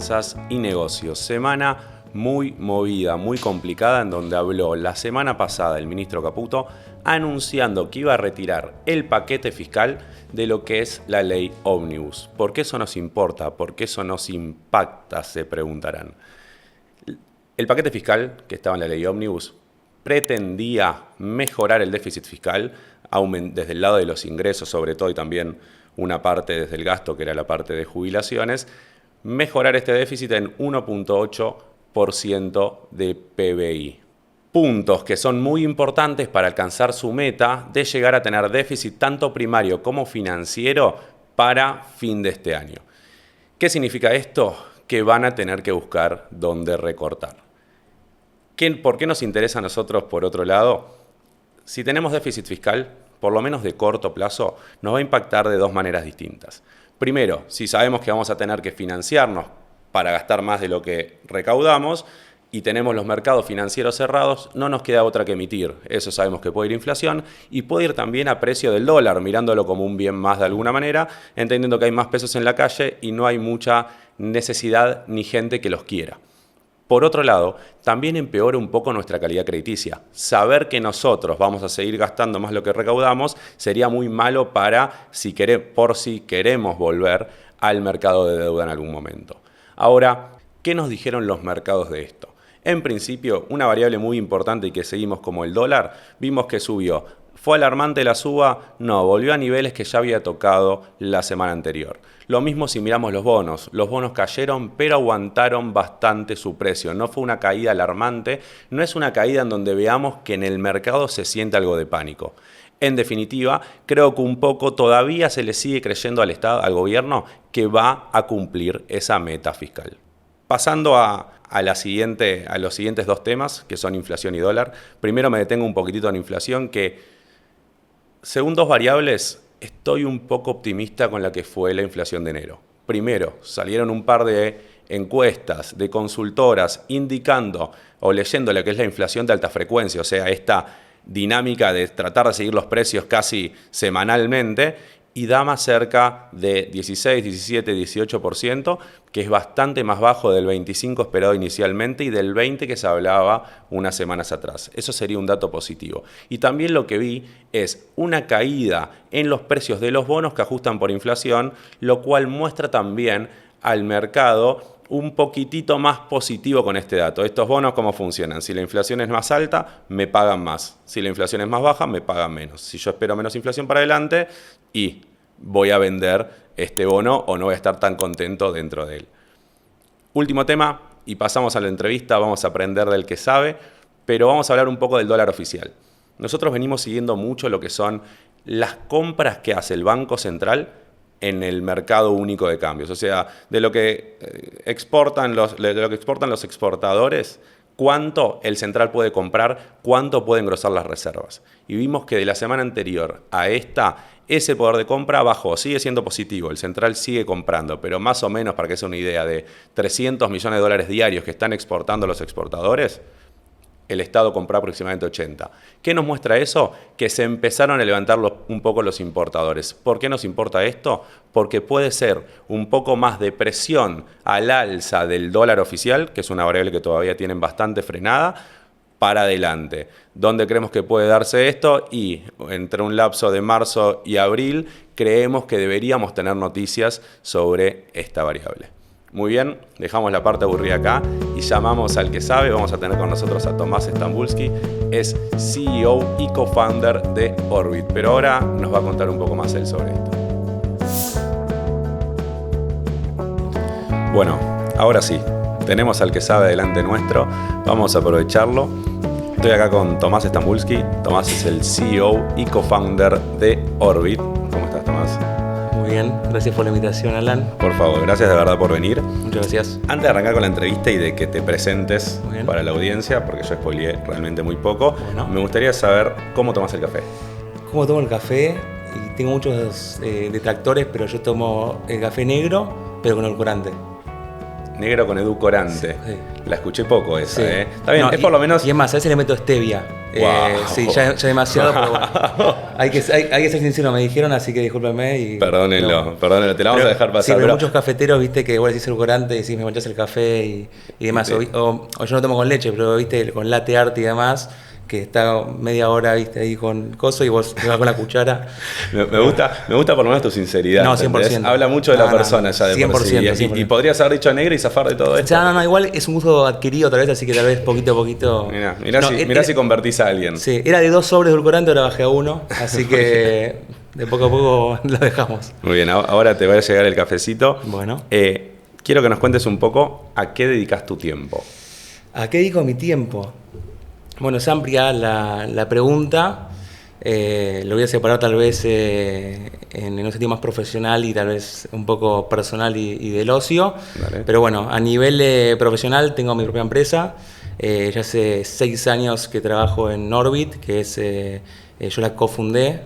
finanzas y negocios. Semana muy movida, muy complicada, en donde habló la semana pasada el ministro Caputo anunciando que iba a retirar el paquete fiscal de lo que es la ley Ómnibus. ¿Por qué eso nos importa? ¿Por qué eso nos impacta? Se preguntarán. El paquete fiscal que estaba en la ley Ómnibus pretendía mejorar el déficit fiscal desde el lado de los ingresos, sobre todo, y también una parte desde el gasto, que era la parte de jubilaciones, mejorar este déficit en 1.8% de PBI. Puntos que son muy importantes para alcanzar su meta de llegar a tener déficit tanto primario como financiero para fin de este año. ¿Qué significa esto? Que van a tener que buscar dónde recortar. ¿Por qué nos interesa a nosotros, por otro lado? Si tenemos déficit fiscal, por lo menos de corto plazo, nos va a impactar de dos maneras distintas. Primero, si sabemos que vamos a tener que financiarnos para gastar más de lo que recaudamos y tenemos los mercados financieros cerrados, no nos queda otra que emitir. Eso sabemos que puede ir inflación y puede ir también a precio del dólar, mirándolo como un bien más de alguna manera, entendiendo que hay más pesos en la calle y no hay mucha necesidad ni gente que los quiera. Por otro lado, también empeora un poco nuestra calidad crediticia. Saber que nosotros vamos a seguir gastando más lo que recaudamos sería muy malo por si queremos volver al mercado de deuda en algún momento. Ahora, ¿qué nos dijeron los mercados de esto? En principio, una variable muy importante y que seguimos como el dólar, vimos que subió. ¿Fue alarmante la suba? No, volvió a niveles que ya había tocado la semana anterior. Lo mismo si miramos los bonos. Los bonos cayeron, pero aguantaron bastante su precio. No fue una caída alarmante, no es una caída en donde veamos que en el mercado se siente algo de pánico. En definitiva, creo que un poco todavía se le sigue creyendo al Estado, al gobierno, que va a cumplir esa meta fiscal. Pasando a los siguientes dos temas, que son inflación y dólar. Primero me detengo un poquitito en inflación, que según dos variables, estoy un poco optimista con la que fue la inflación de enero. Primero, salieron un par de encuestas de consultoras indicando o leyendo lo que es la inflación de alta frecuencia, o sea, esta dinámica de tratar de seguir los precios casi semanalmente, y da más cerca de 16, 17, 18%, que es bastante más bajo del 25% esperado inicialmente y del 20% que se hablaba unas semanas atrás. Eso sería un dato positivo. Y también lo que vi es una caída en los precios de los bonos que ajustan por inflación, lo cual muestra también al mercado un poquitito más positivo con este dato. Estos bonos, ¿cómo funcionan? Si la inflación es más alta, me pagan más. Si la inflación es más baja, me pagan menos. Si yo espero menos inflación para adelante y voy a vender este bono o no voy a estar tan contento dentro de él. Último tema, y pasamos a la entrevista, vamos a aprender del que sabe, pero vamos a hablar un poco del dólar oficial. Nosotros venimos siguiendo mucho lo que son las compras que hace el Banco Central en el mercado único de cambios, o sea, de lo que exportan los exportadores, cuánto el central puede comprar, cuánto puede engrosar las reservas. Y vimos que de la semana anterior a esta, ese poder de compra bajó, sigue siendo positivo, el central sigue comprando, pero más o menos, para que sea una idea, de 300 millones de dólares diarios que están exportando los exportadores, el Estado compró aproximadamente 80. ¿Qué nos muestra eso? Que se empezaron a levantar un poco los importadores. ¿Por qué nos importa esto? Porque puede ser un poco más de presión al alza del dólar oficial, que es una variable que todavía tienen bastante frenada, para adelante. ¿Dónde creemos que puede darse esto? Y entre un lapso de marzo y abril, creemos que deberíamos tener noticias sobre esta variable. Muy bien, dejamos la parte aburrida acá y llamamos al que sabe. Vamos a tener con nosotros a Tomás Stambulski, es CEO y co-founder de Orbit, pero ahora nos va a contar un poco más él sobre esto. Bueno, ahora sí, tenemos al que sabe delante nuestro, vamos a aprovecharlo. Estoy acá con Tomás Stambulski. Tomás es el CEO y co-founder de Orbit. ¿Cómo estás, Tomás? Muy bien, gracias por la invitación, Alan. Por favor, gracias de verdad por venir. Muchas gracias. Antes de arrancar con la entrevista y de que te presentes para la audiencia, porque yo spoileé realmente muy poco, me gustaría saber cómo tomas el café. ¿Cómo tomo el café? Y tengo muchos detractores, pero yo tomo el café negro, pero con edulcorante. negro con edulcorante. Sí. La escuché poco esa, Sí. Está bien, No, es por lo menos... Y es más, a veces le meto stevia. Wow. Sí, ya demasiado, pero bueno. Hay que ser sincero, me dijeron, así que discúlpeme. Perdónenlo, te la vamos a dejar pasar. Sí, pero muchos cafeteros, viste, que vos decís edulcorante y decís me manchás el café y demás. Sí. O yo no tomo con leche, pero viste, con latte art y demás, que está media hora, viste, ahí con coso y vos te vas con la cuchara. Me gusta por lo menos tu sinceridad. No, ¿entendés? 100%. Habla mucho de la persona ya de 100%, por sí. 100%. Y podrías haber dicho negra y zafar de todo esto. No, igual es un gusto adquirido tal vez, así que tal vez poquito a poquito. Mirá si convertís a alguien. Sí, era de 2 sobres de edulcorante, ahora bajé a 1, así que de poco a poco lo dejamos. Muy bien, ahora te va a llegar el cafecito. Bueno. Quiero que nos cuentes un poco a qué dedicas tu tiempo. ¿A qué dedico mi tiempo? Bueno, es amplia la pregunta. Lo voy a separar tal vez en un sentido más profesional y tal vez un poco personal y del ocio. Dale. Pero bueno, a nivel profesional tengo mi propia empresa. Ya hace 6 años que trabajo en Orbit, que es yo la cofundé.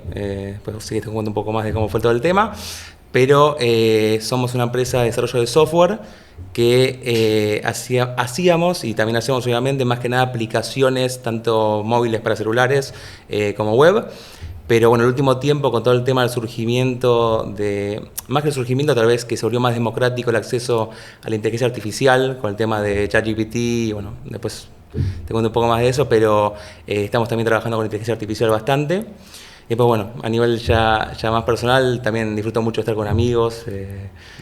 Pues sí que te cuento un poco más de cómo fue todo el tema. Pero somos una empresa de desarrollo de software que hacíamos y también hacemos obviamente más que nada aplicaciones tanto móviles para celulares como web. Pero bueno, el último tiempo con todo el tema del surgimiento más que el surgimiento, tal vez que se volvió más democrático el acceso a la inteligencia artificial con el tema de ChatGPT, y bueno, después te cuento un poco más de eso, pero estamos también trabajando con inteligencia artificial bastante. Y después, bueno, a nivel ya más personal, también disfruto mucho de estar con amigos.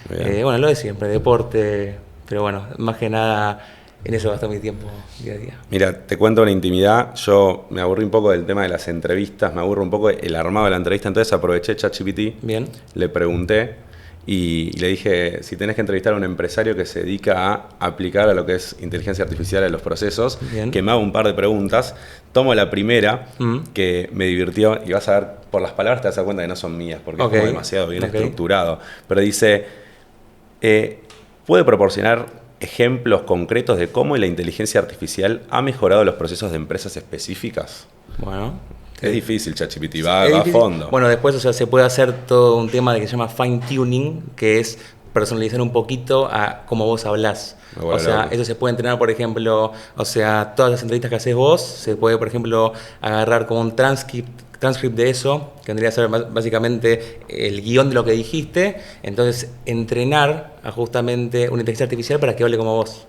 Bueno, lo de siempre, deporte, pero bueno, más que nada en eso gasto mi tiempo día a día. Mira, te cuento una intimidad. Yo me aburrí un poco del tema de las entrevistas, me aburro un poco el armado de la entrevista, entonces aproveché ChatGPT, Bien. le pregunté y le dije, si tenés que entrevistar a un empresario que se dedica a aplicar a lo que es inteligencia artificial a los procesos, Bien. que me haga un par de preguntas. Tomo la primera, que me divirtió, y vas a ver, por las palabras te das cuenta que no son mías, porque es como demasiado bien estructurado. Pero dice, ¿puede proporcionar ejemplos concretos de cómo la inteligencia artificial ha mejorado los procesos de empresas específicas? Bueno. Es difícil, ChatGPT, va a fondo. Bueno, después se puede hacer todo un tema de que se llama fine tuning, que es personalizar un poquito a cómo vos hablás. Bueno, o sea, eso se puede entrenar, por ejemplo, todas las entrevistas que haces vos, se puede, por ejemplo, agarrar como un transcript de eso, que vendría a ser básicamente el guión de lo que dijiste, entonces entrenar a justamente una inteligencia artificial para que hable como vos.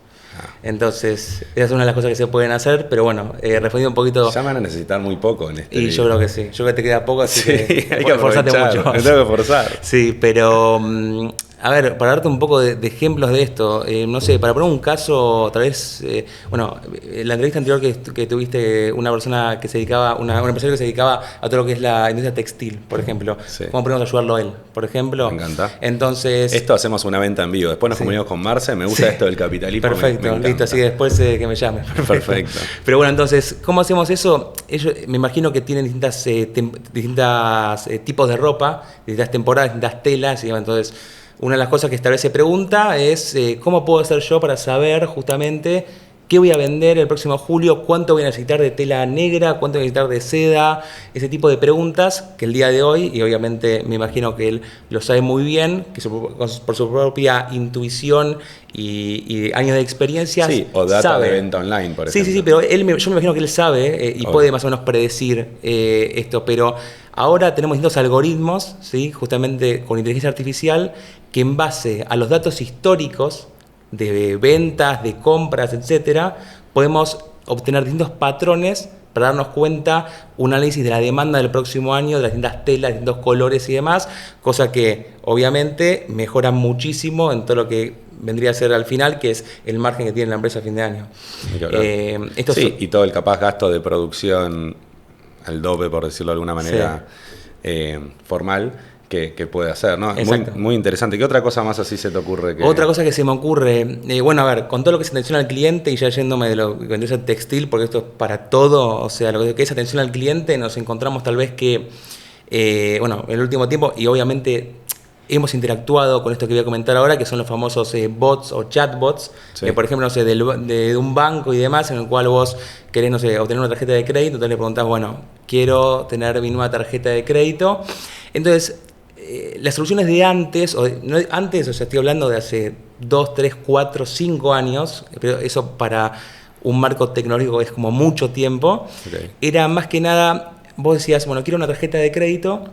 Entonces, esa es una de las cosas que se pueden hacer, pero bueno, respondiendo un poquito. Ya van a necesitar muy poco en este Y video. yo creo que sí, yo creo que te queda poco, así que hay que esforzate mucho. Me tengo que forzar. Sí, pero a ver, para darte un poco de ejemplos de esto, no sé, para poner un caso, tal vez, la entrevista anterior que tuviste una persona que se dedicaba, un empresario que se dedicaba a todo lo que es la industria textil, por ejemplo. Sí. ¿Cómo podemos ayudarlo a él, por ejemplo? Me encanta. Entonces, esto hacemos una venta en vivo. Después nos comunicamos con Marce. Me gusta esto del capitalismo. Perfecto, listo, así que después que me llame. Perfecto. Pero bueno, entonces, ¿cómo hacemos eso? Ellos, me imagino que tienen distintas tipos de ropa, distintas temporadas, distintas telas, y entonces una de las cosas que esta vez se pregunta es ¿cómo puedo hacer yo para saber justamente qué voy a vender el próximo julio? ¿Cuánto voy a necesitar de tela negra? ¿Cuánto voy a necesitar de seda? Ese tipo de preguntas que el día de hoy, y obviamente me imagino que él lo sabe muy bien, que por su propia intuición y años de experiencia. Sí, o data sabe. de venta online, por ejemplo. Sí, pero yo me imagino que él sabe y puede más o menos predecir esto, pero ahora tenemos distintos algoritmos, ¿sí? Justamente con inteligencia artificial, que en base a los datos históricos de ventas, de compras, etcétera, podemos obtener distintos patrones para darnos cuenta, un análisis de la demanda del próximo año, de las distintas telas, distintos colores y demás, cosa que obviamente mejora muchísimo en todo lo que vendría a ser al final, que es el margen que tiene la empresa a fin de año. Y todo el capaz gasto de producción al doble, por decirlo de alguna manera, formal, que puede hacer, ¿no? Muy interesante. ¿Qué otra cosa más así se te ocurre? Otra cosa que se me ocurre, bueno, a ver, con todo lo que es atención al cliente, y ya yéndome de lo que vendría a ser textil, porque esto es para todo, o sea, lo que es atención al cliente, nos encontramos tal vez que, en el último tiempo, y obviamente hemos interactuado con esto que voy a comentar ahora, que son los famosos bots o chatbots, por ejemplo, no sé, de un banco y demás, en el cual vos querés, no sé, obtener una tarjeta de crédito, entonces le preguntás, bueno, quiero tener mi nueva tarjeta de crédito. Entonces, las soluciones de antes, no antes, o sea, estoy hablando de hace 2, 3, 4, 5 años, pero eso para un marco tecnológico es como mucho tiempo, era más que nada, vos decías, bueno, quiero una tarjeta de crédito,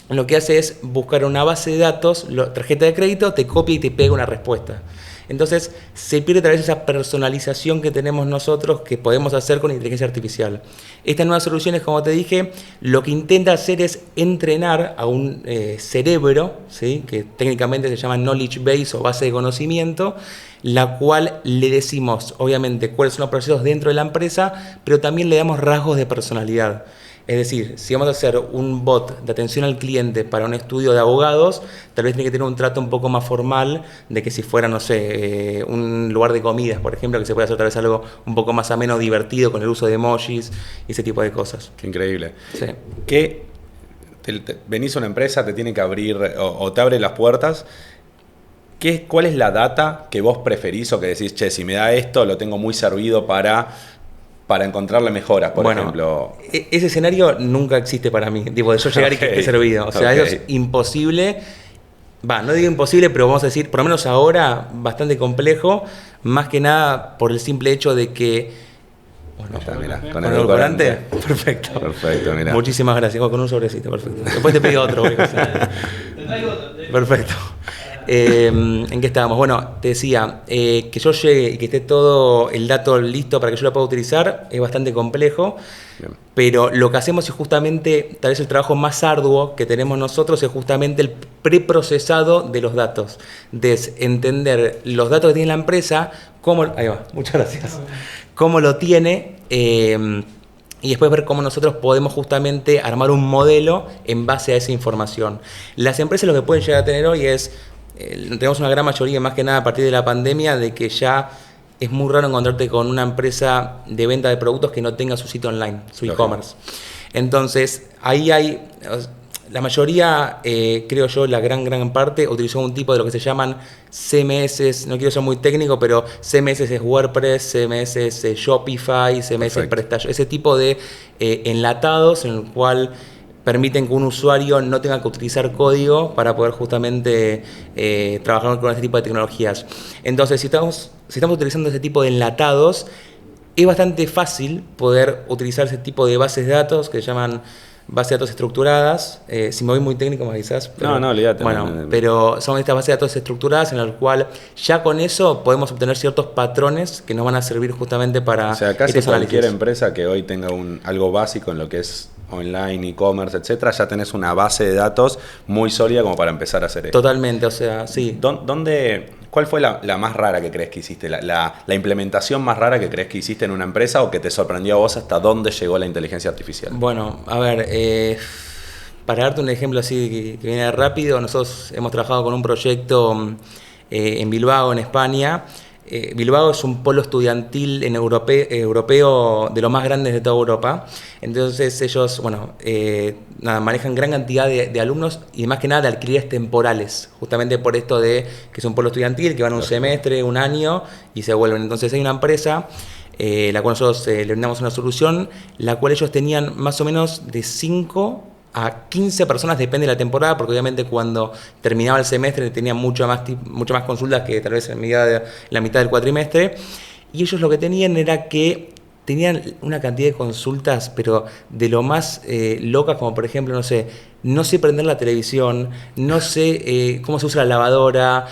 lo que hace es buscar una base de datos, tarjeta de crédito, te copia y te pega una respuesta. Entonces se pierde tal vez esa personalización que tenemos nosotros que podemos hacer con inteligencia artificial. Estas nuevas soluciones, como te dije, lo que intenta hacer es entrenar a un cerebro, ¿sí? Que técnicamente se llama knowledge base o base de conocimiento, la cual le decimos, obviamente, cuáles son los procesos dentro de la empresa, pero también le damos rasgos de personalidad. Es decir, si vamos a hacer un bot de atención al cliente para un estudio de abogados, tal vez tiene que tener un trato un poco más formal de que si fuera, no sé, un lugar de comidas, por ejemplo, que se puede hacer tal vez algo un poco más ameno, divertido, con el uso de emojis y ese tipo de cosas. Qué increíble. Sí. ¿Qué venís a una empresa, te tiene que abrir o te abre las puertas? ¿Cuál es la data que vos preferís o que decís, che, si me da esto, lo tengo muy servido para encontrarle mejoras, por ejemplo? Ese escenario nunca existe para mí, tipo de yo llegar y que esté servido. O sea, eso es imposible. No digo imposible, pero vamos a decir, por lo menos ahora, bastante complejo, más que nada por el simple hecho de que... Bueno, está, mirá, ¿con el edulcorante? Perfecto. Perfecto, mirá. Muchísimas gracias. Con un sobrecito, perfecto. Después te pido otro. Perfecto. ¿En qué estábamos? Bueno, te decía, que yo llegue y que esté todo el dato listo para que yo lo pueda utilizar es bastante complejo. Bien. Pero lo que hacemos es justamente, tal vez el trabajo más arduo que tenemos nosotros es justamente el preprocesado de los datos. De entender los datos que tiene la empresa, ahí va, muchas gracias. Cómo lo tiene, y después ver cómo nosotros podemos justamente armar un modelo en base a esa información. Las empresas lo que pueden llegar a tener hoy es, tenemos una gran mayoría, más que nada a partir de la pandemia, de que ya es muy raro encontrarte con una empresa de venta de productos que no tenga su sitio online, su e-commerce. Entonces, ahí hay... La mayoría, creo yo, la gran parte, utilizó un tipo de lo que se llaman CMS, no quiero ser muy técnico, pero CMS es WordPress, CMS es Shopify, CMS es PrestaShop, ese tipo de enlatados en el cual permiten que un usuario no tenga que utilizar código para poder justamente trabajar con este tipo de tecnologías. Entonces, si estamos utilizando ese tipo de enlatados, es bastante fácil poder utilizar ese tipo de bases de datos que se llaman bases de datos estructuradas. Si me voy muy técnico me avisás. No, olvídate. Bueno, pero son estas bases de datos estructuradas en las cuales ya con eso podemos obtener ciertos patrones que nos van a servir justamente para... O sea, casi cualquier empresa que hoy tenga algo básico en lo que es online, e-commerce, etcétera, ya tenés una base de datos muy sólida como para empezar a hacer esto. Totalmente, o sea, sí. ¿Cuál fue la más rara que crees que hiciste? La implementación más rara que crees que hiciste en una empresa o que te sorprendió a vos hasta dónde llegó la inteligencia artificial? Bueno, a ver, para darte un ejemplo así que viene rápido, nosotros hemos trabajado con un proyecto en Bilbao, en España. Bilbao es un polo estudiantil europeo de los más grandes de toda Europa. Entonces ellos, manejan gran cantidad de alumnos y más que nada de alquileres temporales, justamente por esto de que es un polo estudiantil, que van un semestre, un año y se vuelven. Entonces hay una empresa, la cual nosotros le brindamos una solución, la cual ellos tenían más o menos de 5 a 15 personas, depende de la temporada, porque obviamente cuando terminaba el semestre tenían mucho más consultas que tal vez en la mitad del cuatrimestre, y ellos lo que tenían era que tenían una cantidad de consultas, pero de lo más locas, como por ejemplo, no sé prender la televisión, no sé cómo se usa la lavadora,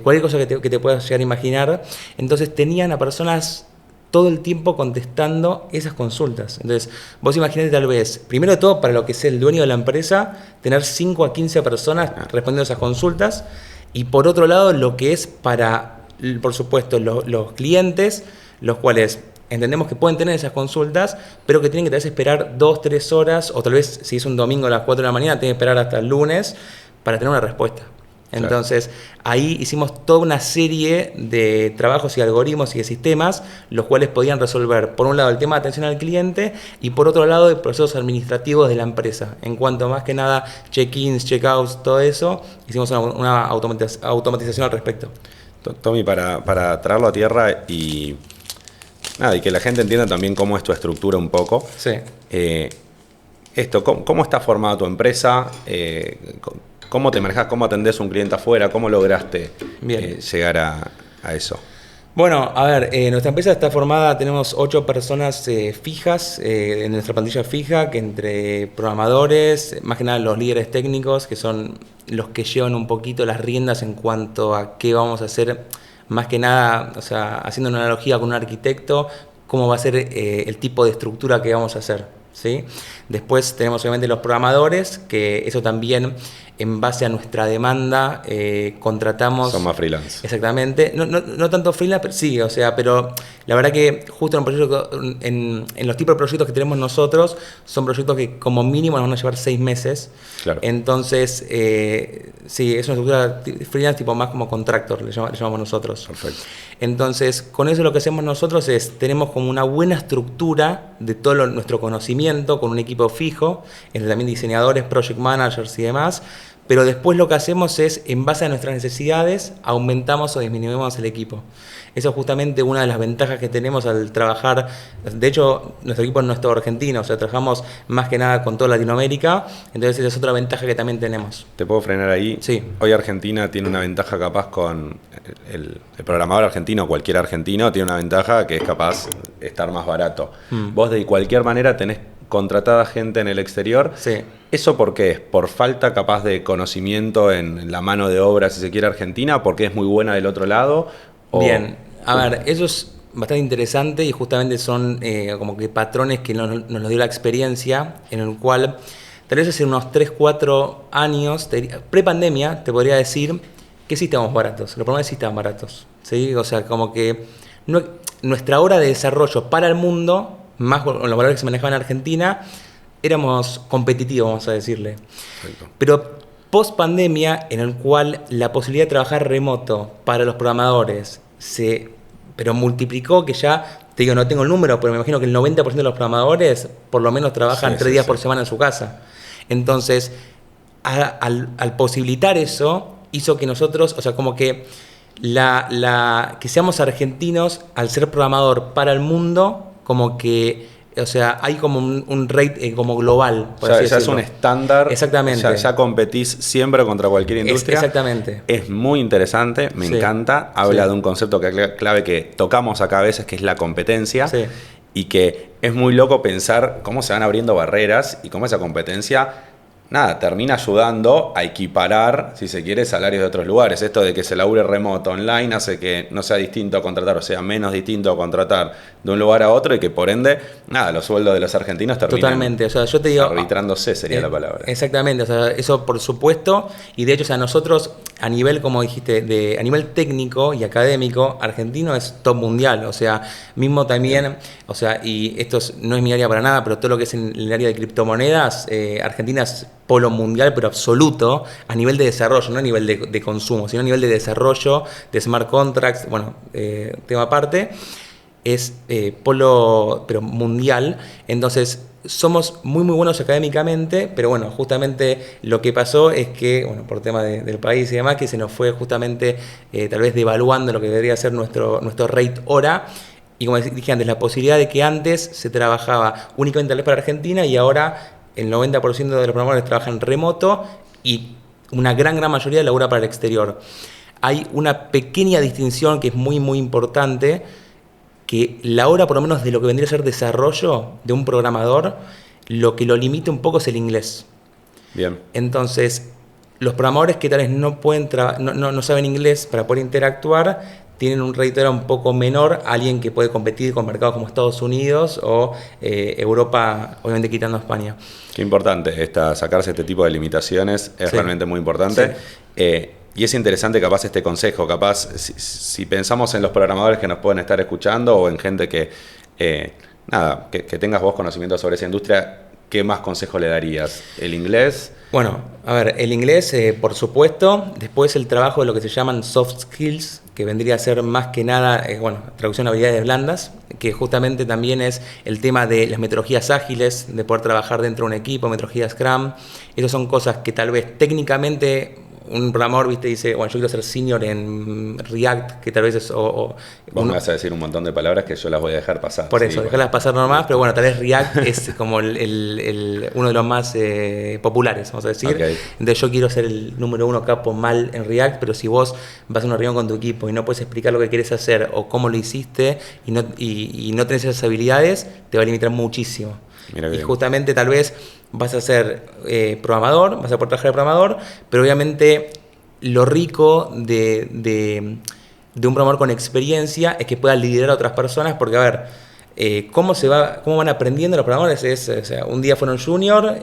cualquier cosa que te puedas llegar a imaginar. Entonces tenían a personas todo el tiempo contestando esas consultas. Entonces, vos imaginate tal vez, primero de todo, para lo que es el dueño de la empresa, tener 5 a 15 personas respondiendo esas consultas, y por otro lado, lo que es para, por supuesto, los clientes, los cuales entendemos que pueden tener esas consultas, pero que tienen que tal vez esperar 2-3 horas, o tal vez si es un domingo a las 4 de la mañana, tienen que esperar hasta el lunes para tener una respuesta. Entonces, ahí hicimos toda una serie de trabajos y algoritmos y de sistemas, los cuales podían resolver, por un lado, el tema de atención al cliente y por otro lado, de procesos administrativos de la empresa. En cuanto más que nada, check-ins, check-outs, todo eso, hicimos una automatización al respecto. Tommy, para traerlo a tierra y que la gente entienda también cómo es tu estructura un poco. Sí. esto, ¿cómo está formada tu empresa? ¿Cómo te manejas? ¿Cómo atendés a un cliente afuera? ¿Cómo lograste llegar a eso? Bueno, a ver, nuestra empresa está formada, tenemos 8 personas fijas, en nuestra plantilla fija, que entre programadores, más que nada los líderes técnicos, que son los que llevan un poquito las riendas en cuanto a qué vamos a hacer, más que nada, o sea, haciendo una analogía con un arquitecto, cómo va a ser el tipo de estructura que vamos a hacer, ¿sí? Después tenemos obviamente los programadores, que eso también en base a nuestra demanda contratamos... Son más freelance. Exactamente, no tanto freelance, pero sí, o sea, pero la verdad que justo en los tipos de proyectos que tenemos nosotros, son proyectos que como mínimo nos van a llevar 6 meses. Claro. Entonces, sí, es una estructura freelance tipo más como contractor, le llamamos nosotros. Perfecto. Entonces, con eso lo que hacemos nosotros es, tenemos como una buena estructura de todo nuestro conocimiento, con un equipo fijo, entre también diseñadores, project managers y demás, pero después lo que hacemos es, en base a nuestras necesidades, aumentamos o disminuimos el equipo. Eso es justamente una de las ventajas que tenemos al trabajar. De hecho, nuestro equipo no es todo argentino, o sea, trabajamos más que nada con toda Latinoamérica, entonces esa es otra ventaja que también tenemos. ¿Te puedo frenar ahí? Sí. Hoy Argentina tiene una ventaja capaz con el programador argentino, cualquier argentino tiene una ventaja que es capaz de estar más barato. Vos de cualquier manera tenés contratada gente en el exterior. Sí. ¿Eso por qué es? ¿Por falta capaz de conocimiento en la mano de obra, si se quiere, argentina? ¿Porque es muy buena del otro lado? Bien, a ver, eso es bastante interesante y justamente son como que patrones que nos lo dio la experiencia, en el cual tal vez hace unos 3-4 años, pre-pandemia, te podría decir que sí estábamos baratos, los programas sí estaban baratos, ¿sí? O sea, como que nuestra hora de desarrollo para el mundo, más con los valores que se manejaban en Argentina, éramos competitivos, vamos a decirle. Perfecto. Pero post pandemia, en el cual la posibilidad de trabajar remoto para los programadores pero multiplicó, que ya, te digo, no tengo el número, pero me imagino que el 90% de los programadores por lo menos trabajan 3 días por semana en su casa. Entonces, al posibilitar eso, hizo que nosotros, o sea, como que que seamos argentinos al ser programador para el mundo, como que, o sea, hay como un rate como global. Ya es un estándar. Exactamente. Ya competís siempre contra cualquier industria. Exactamente. Es muy interesante, me encanta. Habla de un concepto clave que tocamos acá a veces, que es la competencia. Sí. Y que es muy loco pensar cómo se van abriendo barreras y cómo esa competencia, nada, termina ayudando a equiparar, si se quiere, salarios de otros lugares. Esto de que se labure remoto online hace que no sea distinto a contratar, o sea, menos distinto a contratar de un lugar a otro y que por ende, nada, los sueldos de los argentinos terminan totalmente, o sea, yo te digo, arbitrándose sería la palabra. Exactamente, o sea, eso por supuesto, y de hecho, o sea, nosotros a nivel, como dijiste, a nivel técnico y académico, argentino es top mundial, o sea, mismo también, o sea, y esto no es mi área para nada, pero todo lo que es en el área de criptomonedas, Argentina es polo mundial, pero absoluto, a nivel de desarrollo, no a nivel de consumo, sino a nivel de desarrollo, de smart contracts, bueno, tema aparte, es polo, pero mundial. Entonces, somos muy buenos académicamente, pero bueno, justamente lo que pasó es que, bueno, por tema del país y demás, que se nos fue justamente tal vez devaluando lo que debería ser nuestro rate hora. Y como dije antes, la posibilidad de que antes se trabajaba únicamente tal vez para Argentina y ahora el 90% de los programadores trabajan remoto y una gran mayoría labura para el exterior. Hay una pequeña distinción que es muy importante, que la hora, por lo menos de lo que vendría a ser desarrollo de un programador, lo que lo limita un poco es el inglés. Bien. Entonces, los programadores que tal vez no saben inglés para poder interactuar, tienen un rate hora un poco menor a alguien que puede competir con mercados como Estados Unidos o Europa, obviamente quitando España. Qué importante sacarse este tipo de limitaciones, es realmente muy importante. Sí. Y es interesante capaz este consejo, capaz si pensamos en los programadores que nos pueden estar escuchando o en gente que tengas vos conocimiento sobre esa industria, ¿qué más consejo le darías? ¿El inglés? Bueno, a ver, el inglés, por supuesto. Después el trabajo de lo que se llaman soft skills, que vendría a ser más que nada, traducción a habilidades blandas, que justamente también es el tema de las metodologías ágiles, de poder trabajar dentro de un equipo, metodología Scrum. Esas son cosas que tal vez técnicamente un programador, viste, dice, bueno, yo quiero ser senior en React, que tal vez es... Vos me vas a decir un montón de palabras que yo las voy a dejar pasar. Por eso, dejarlas pasar nomás, pero bueno, tal vez React es como uno de los más populares, vamos a decir. Okay. Entonces yo quiero ser el número 1 capo mal en React, pero si vos vas a una reunión con tu equipo y no puedes explicar lo que querés hacer o cómo lo hiciste y no tenés esas habilidades, te va a limitar muchísimo. Y justamente tal vez vas a ser programador, vas a poder trabajar de programador, pero obviamente lo rico de un programador con experiencia es que pueda liderar a otras personas, porque a ver, cómo van aprendiendo los programadores o sea, un día fueron junior,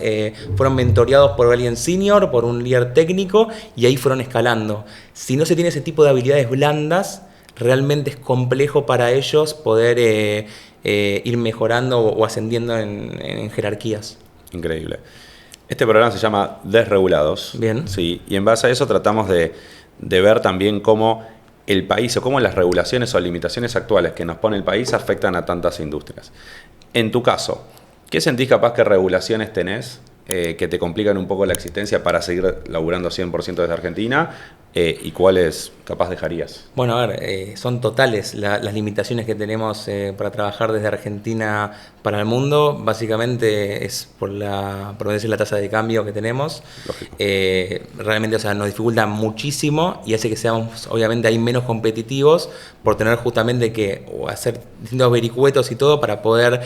fueron mentoreados por alguien senior, por un líder técnico, y ahí fueron escalando. Si no se tiene ese tipo de habilidades blandas, realmente es complejo para ellos poder ir mejorando o ascendiendo en jerarquías. Increíble. Este programa se llama Desregulados. Bien. Sí, y en base a eso tratamos de ver también cómo el país o cómo las regulaciones o limitaciones actuales que nos pone el país afectan a tantas industrias. En tu caso, ¿qué sentís capaz que regulaciones tenés que te complican un poco la existencia para seguir laburando 100% desde Argentina? ¿Y cuáles capaz dejarías? Bueno, a ver, son totales las limitaciones que tenemos para trabajar desde Argentina para el mundo. Básicamente es por la tasa de cambio que tenemos. Realmente, o sea, nos dificulta muchísimo y hace que seamos, obviamente, ahí menos competitivos por tener justamente que hacer distintos vericuetos y todo para poder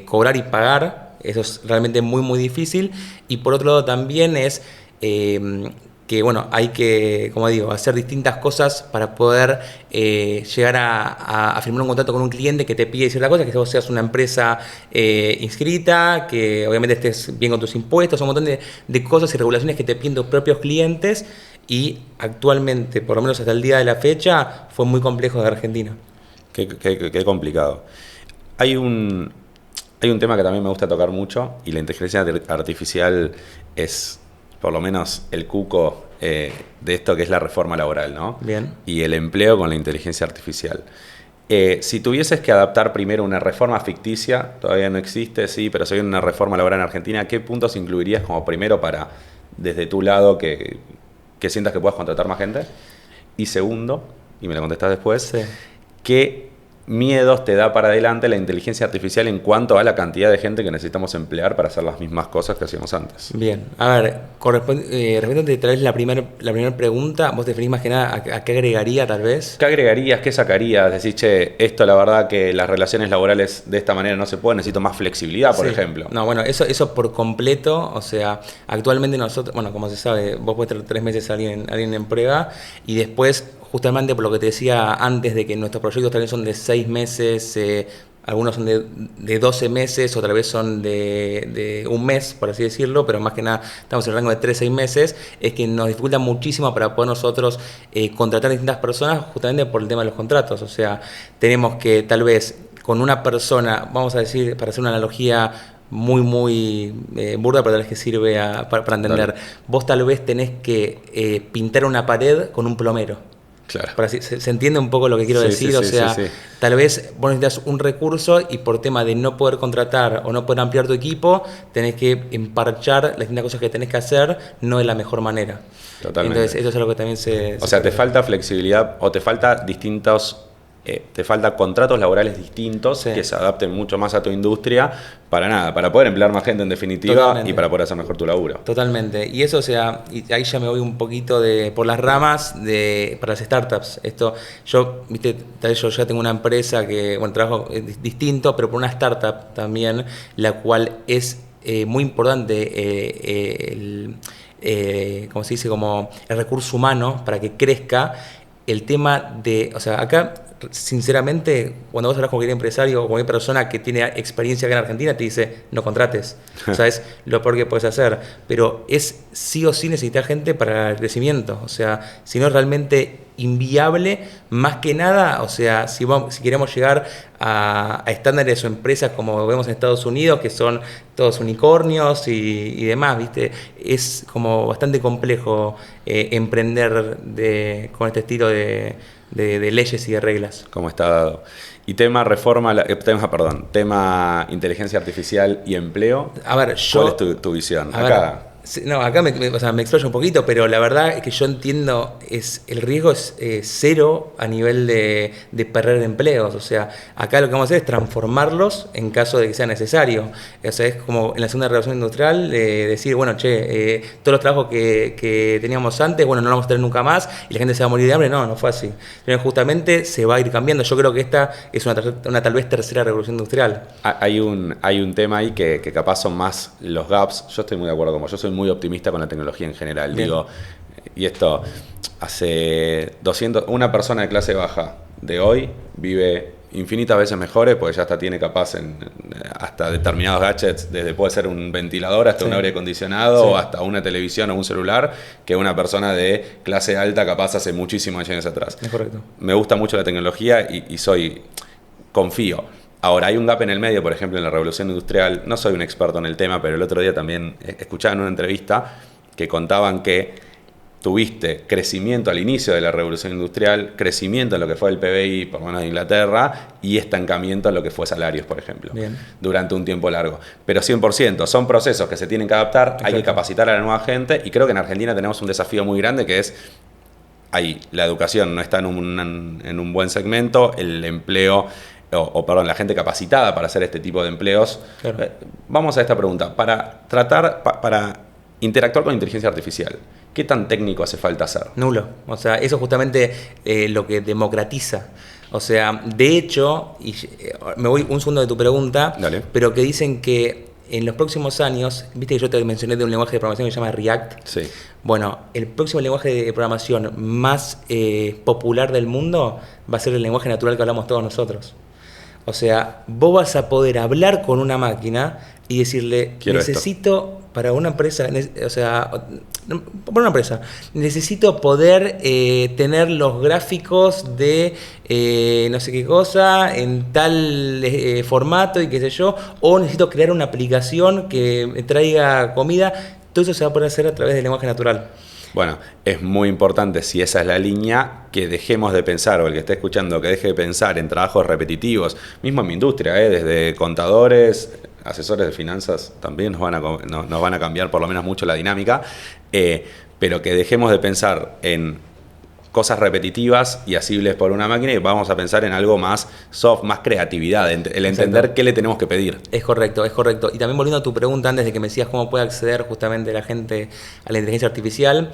cobrar y pagar. Eso es realmente muy, muy difícil. Y por otro lado también es que, bueno, hay que, como digo, hacer distintas cosas para poder llegar a firmar un contrato con un cliente que te pide ciertas cosas, que vos seas una empresa inscrita, que obviamente estés bien con tus impuestos, un montón de cosas y regulaciones que te piden tus propios clientes, y actualmente, por lo menos hasta el día de la fecha, fue muy complejo de Argentina. Qué complicado. Hay un tema que también me gusta tocar mucho, y la inteligencia artificial es, por lo menos, el cuco de esto que es la reforma laboral, ¿no? Bien. Y el empleo con la inteligencia artificial. Si tuvieses que adaptar primero una reforma ficticia, todavía no existe, sí, pero si hay una reforma laboral en Argentina, ¿qué puntos incluirías como primero para, desde tu lado, que sientas que puedas contratar más gente? Y segundo, y me lo contestás después, Sí. ¿qué miedos te da para adelante la inteligencia artificial en cuanto a la cantidad de gente que necesitamos emplear para hacer las mismas cosas que hacíamos antes? Bien, a ver, respondiendo tal vez la primera pregunta, vos definís más que nada a qué agregaría tal vez. ¿Qué agregarías? ¿Qué sacarías? Decís, che, esto la verdad que las relaciones laborales de esta manera no se pueden, necesito más flexibilidad, por ejemplo. No, bueno, eso por completo, o sea, actualmente nosotros, bueno, como se sabe, vos podés tener 3 meses a alguien en prueba y después, justamente por lo que te decía antes de que nuestros proyectos también son de 6 meses, algunos son de 12 meses, otra vez son de un mes, por así decirlo, pero más que nada estamos en el rango de 3-6 meses, es que nos dificulta muchísimo para poder nosotros contratar a distintas personas justamente por el tema de los contratos. O sea, tenemos que tal vez con una persona, vamos a decir, para hacer una analogía muy, muy burda, pero tal vez que sirve para entender, Dale. Vos tal vez tenés que pintar una pared con un plomero. Claro. ¿Se entiende un poco lo que quiero decir? O sea, tal vez vos necesitas un recurso y por tema de no poder contratar o no poder ampliar tu equipo, tenés que emparchar las distintas cosas que tenés que hacer, no de la mejor manera. Totalmente. Entonces, eso es algo que también O sea, te falta flexibilidad o te falta te falta contratos laborales distintos que se adapten mucho más a tu industria para poder emplear más gente en definitiva. Totalmente. Y para poder hacer mejor tu laburo. Totalmente. Y eso, o sea, y ahí ya me voy un poquito por las ramas para las startups. Yo ya tengo una empresa que, bueno, trabajo distinto, pero por una startup también, la cual es muy importante como se dice, como el recurso humano para que crezca. El tema o sea, acá, sinceramente, cuando vos hablas con cualquier empresario o cualquier persona que tiene experiencia acá en Argentina, te dice, no contrates. O sea, es lo peor que puedes hacer. Pero es sí o sí necesitar gente para el crecimiento. O sea, si no es realmente inviable, más que nada, o sea, si queremos llegar a estándares o empresas como vemos en Estados Unidos, que son todos unicornios y demás, ¿viste? Es como bastante complejo emprender con este estilo de leyes y de reglas. Como está dado. Y tema inteligencia artificial y empleo. A ver, ¿cuál es tu visión? Acá. Sí, no, acá o sea, me explayo un poquito, pero la verdad es que yo entiendo, el riesgo es cero a nivel de perder empleos. O sea, acá lo que vamos a hacer es transformarlos en caso de que sea necesario. O sea, es como en la segunda revolución industrial decir, bueno, todos los trabajos que teníamos antes, bueno, no los vamos a tener nunca más y la gente se va a morir de hambre. No, no fue así. Pero justamente se va a ir cambiando. Yo creo que esta es una tal vez tercera revolución industrial. Hay un tema ahí que capaz son más los gaps. Yo estoy muy de acuerdo con vos. Yo soy muy optimista con la tecnología en general. Bien. Digo, y esto, una persona de clase baja de hoy vive infinitas veces mejores porque ya hasta tiene capaz hasta determinados gadgets, desde puede ser un ventilador hasta un aire acondicionado o hasta una televisión o un celular, que una persona de clase alta capaz hace muchísimos años atrás. Es correcto. Me gusta mucho la tecnología y confío. Ahora, hay un gap en el medio, por ejemplo, en la revolución industrial. No soy un experto en el tema, pero el otro día también escuchaba en una entrevista que contaban que tuviste crecimiento al inicio de la revolución industrial, crecimiento en lo que fue el PBI, por lo menos de Inglaterra, y estancamiento en lo que fue salarios, por ejemplo, durante un tiempo largo. Pero 100%, son procesos que se tienen que adaptar, exacto, hay que capacitar a la nueva gente, y creo que en Argentina tenemos un desafío muy grande que es, ahí, la educación no está en un buen segmento, el empleo... Perdón, la gente capacitada para hacer este tipo de empleos. Claro. Vamos a esta pregunta. Para interactuar con inteligencia artificial, ¿qué tan técnico hace falta hacer? Nulo. O sea, eso es justamente lo que democratiza. O sea, de hecho, y me voy un segundo de tu pregunta, dale, pero que dicen que en los próximos años, viste que yo te mencioné de un lenguaje de programación que se llama React. Sí. Bueno, el próximo lenguaje de programación más popular del mundo va a ser el lenguaje natural que hablamos todos nosotros. O sea, vos vas a poder hablar con una máquina y decirle, necesito para una empresa, o sea, para una empresa, necesito poder tener los gráficos de no sé qué cosa en tal formato y qué sé yo, o necesito crear una aplicación que me traiga comida. Todo eso se va a poder hacer a través del lenguaje natural. Bueno, es muy importante, si esa es la línea, que dejemos de pensar, o el que esté escuchando, que deje de pensar en trabajos repetitivos, mismo en mi industria, desde contadores, asesores de finanzas, también nos van a cambiar por lo menos mucho la dinámica, pero que dejemos de pensar en cosas repetitivas y asibles por una máquina y vamos a pensar en algo más soft, más creatividad, el entender qué le tenemos que pedir. Es correcto, es correcto. Y también volviendo a tu pregunta antes de que me decías cómo puede acceder justamente la gente a la inteligencia artificial.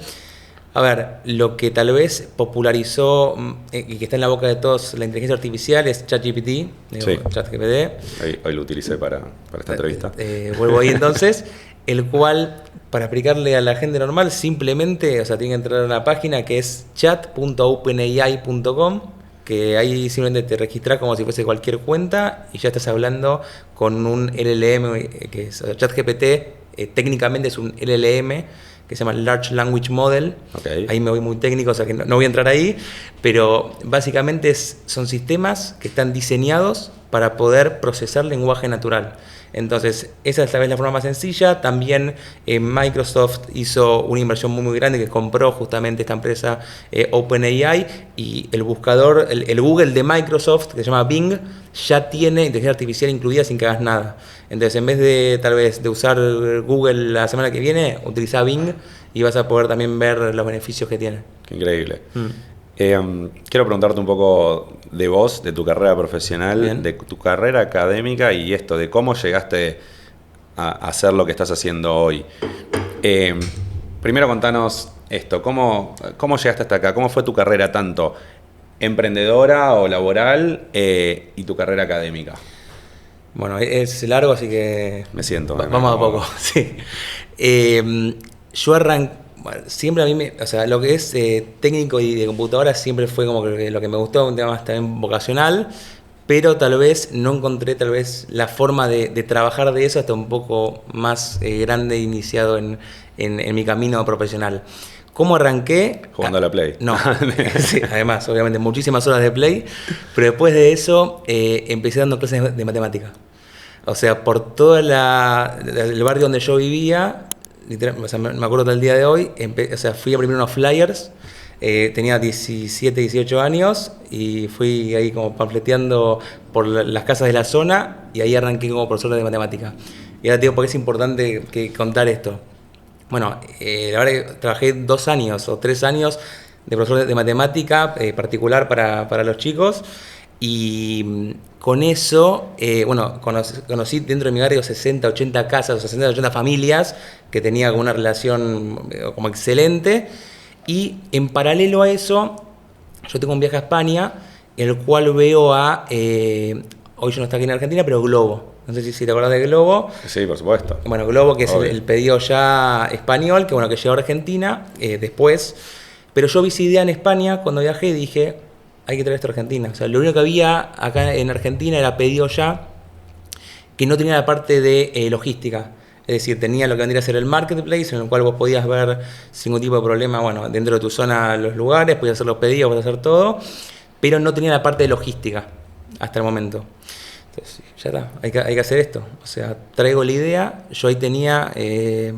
A ver, lo que tal vez popularizó y que está en la boca de todos la inteligencia artificial es ChatGPT. Sí. ChatGPT. Hoy lo utilicé para esta entrevista. Vuelvo ahí entonces. El cual, para explicarle a la gente normal, simplemente, o sea, tiene que entrar a una página que es chat.openai.com, que ahí simplemente te registras como si fuese cualquier cuenta y ya estás hablando con un LLM, que es ChatGPT, técnicamente es un LLM, que se llama Large Language Model. Okay. Ahí me voy muy técnico, o sea que no voy a entrar ahí, pero básicamente son sistemas que están diseñados para poder procesar lenguaje natural. Entonces, esa es tal vez la forma más sencilla. También Microsoft hizo una inversión muy, muy grande que compró justamente esta empresa OpenAI, y el buscador, el Google de Microsoft, que se llama Bing, ya tiene inteligencia artificial incluida sin que hagas nada. Entonces, en vez de tal vez de usar Google la semana que viene, utiliza Bing y vas a poder también ver los beneficios que tiene. Qué increíble. Quiero preguntarte un poco de vos, de tu carrera profesional, bien, de tu carrera académica y esto, de cómo llegaste a hacer lo que estás haciendo hoy. Primero contanos esto, ¿cómo llegaste hasta acá? ¿Cómo fue tu carrera tanto emprendedora o laboral y tu carrera académica? Bueno, es largo, así que... Me siento. Vamos a poco, sí. Yo arranqué... Bueno, siempre a mí, o sea, lo que es técnico y de computadora siempre fue como que lo que me gustó, un tema más también vocacional, pero tal vez no encontré tal vez la forma de trabajar de eso hasta un poco más grande e iniciado en mi camino profesional. ¿Cómo arranqué? Jugando a la Play. No, sí, además, obviamente, muchísimas horas de Play, pero después de eso empecé dando clases de matemática. O sea, por todo el barrio donde yo vivía, o sea, me acuerdo del día de hoy, o sea, fui a imprimir unos flyers, tenía 17, 18 años y fui ahí como panfleteando por las casas de la zona y ahí arranqué como profesor de matemática. Y ahora te digo por qué es importante contar esto. Bueno, la verdad que trabajé 2 años o 3 años de profesor de matemática particular para los chicos y con eso, bueno, conocí dentro de mi barrio 60, 80 casas, o 60, 80 familias que tenía una relación como excelente y en paralelo a eso, yo tengo un viaje a España, el cual veo hoy yo no estoy aquí en Argentina, pero Globo. No sé si te acordás de Globo. Sí, por supuesto. Bueno, Globo, que es el pedido ya español, que bueno, que llegó a Argentina después. Pero yo vi esa idea en España cuando viajé y dije, hay que traer esto a Argentina. O sea, lo único que había acá en Argentina era pedido ya, que no tenía la parte de logística. Es decir, tenía lo que vendría a ser el marketplace, en el cual vos podías ver sin ningún tipo de problema, bueno, dentro de tu zona los lugares, podías hacer los pedidos, podías hacer todo, pero no tenía la parte de logística hasta el momento. Entonces, ya está, hay que hacer esto. O sea, traigo la idea, yo ahí tenía 20,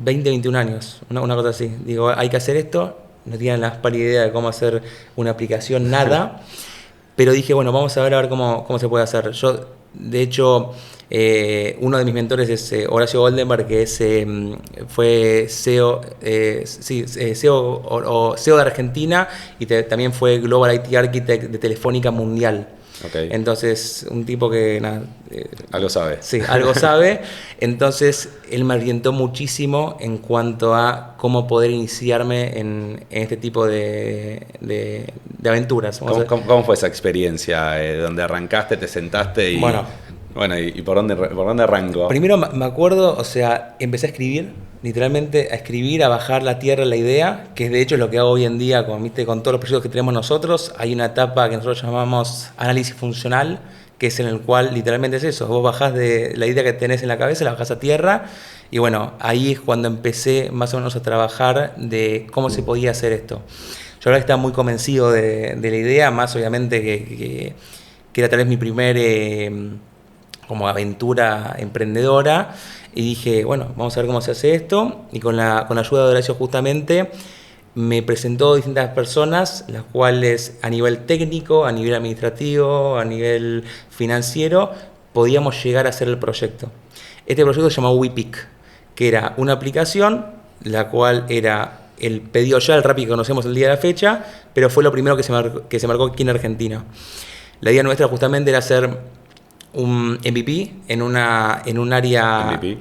21 años, una cosa así. Digo, hay que hacer esto, no tenía la pálida idea de cómo hacer una aplicación, nada, pero dije, bueno, vamos a ver cómo se puede hacer. Yo, de hecho, uno de mis mentores es Horacio Goldenberg, que fue CEO, CEO de Argentina y también fue Global IT Architect de Telefónica Mundial. Okay. Entonces, un tipo que algo sabe. Sí, algo sabe. Entonces, él me orientó muchísimo en cuanto a cómo poder iniciarme en este tipo de aventuras. ¿Cómo fue esa experiencia? ¿Donde arrancaste, te sentaste y... Bueno, ¿y por dónde arrancó? Primero me acuerdo, o sea, empecé a escribir, literalmente a escribir, a bajar la tierra la idea, que es de hecho lo que hago hoy en día con todos los proyectos que tenemos nosotros. Hay una etapa que nosotros llamamos análisis funcional, que es en el cual literalmente es eso, vos bajás de la idea que tenés en la cabeza, la bajás a tierra, y bueno, ahí es cuando empecé más o menos a trabajar de cómo se podía hacer esto. Yo ahora estaba muy convencido de la idea, más obviamente que era tal vez mi primer... como aventura emprendedora, y dije, bueno, vamos a ver cómo se hace esto, y con la ayuda de Horacio justamente me presentó distintas personas, las cuales a nivel técnico, a nivel administrativo, a nivel financiero, podíamos llegar a hacer el proyecto. Este proyecto se llamó WePick, que era una aplicación, la cual era el pedido ya, el Rappi que conocemos el día de la fecha, pero fue lo primero que se marcó aquí en Argentina. La idea nuestra justamente era hacer un MVP en un área... MVP,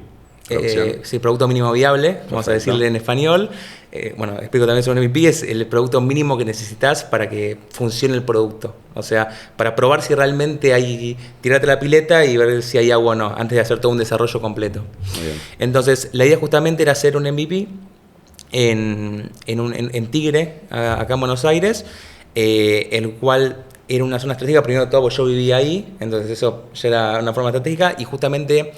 sí, producto mínimo viable, vamos Perfecto. A decirle en español. Bueno, explico también sobre un MVP, es el producto mínimo que necesitas para que funcione el producto. O sea, para probar si realmente tirarte la pileta y ver si hay agua o no, antes de hacer todo un desarrollo completo. Muy bien. Entonces, la idea justamente era hacer un MVP en Tigre, acá en Buenos Aires, el cual... Era una zona estratégica, primero de todo yo vivía ahí, entonces eso ya era una forma estratégica, y justamente